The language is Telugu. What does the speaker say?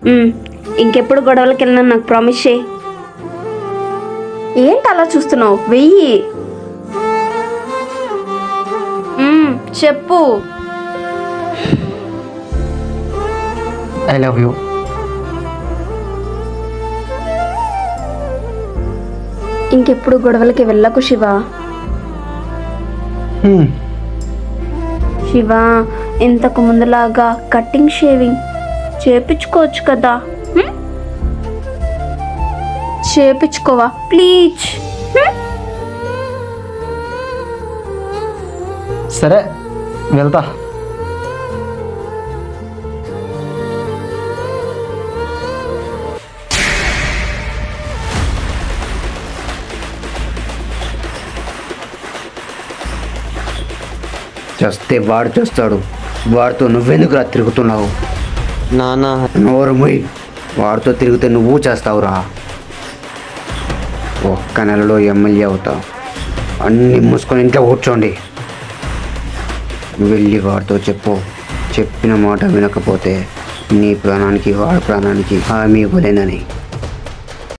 ఇంకెప్పుడు గొడవలకి వెళ్ళినా నాకు ప్రామిస్ చేయి. ఏంటి అలా చూస్తున్నావు? వెయ్యి. చెప్పు. I love you. ఇంకెప్పుడు గొడవలకి వెళ్ళకు శివ. శివ, ఇంతకు ముందులాగా కటింగ్ షేవింగ్ చేపించుకోవచ్చు కదా. చేపించుకోవా ప్లీజ్? సరే వెళ్తా. చేస్తే వాడు చేస్తాడు. వాడితో నువ్వెందుకురా తిరుగుతున్నావు? నాన్న నోరు మొయ్. వాడితో తిరిగితే నువ్వు చేస్తావురా. ఒక్క నెలలో ఎమ్మెల్యే అవుతావు. అన్నీ మూసుకొని ఇంట్లో కూర్చోండి. వెళ్ళి వాడితో చెప్పు. చెప్పిన మాట వినకపోతే నీ ప్రాణానికి వాడి ప్రాణానికి హామీ ఇవ్వలేనని.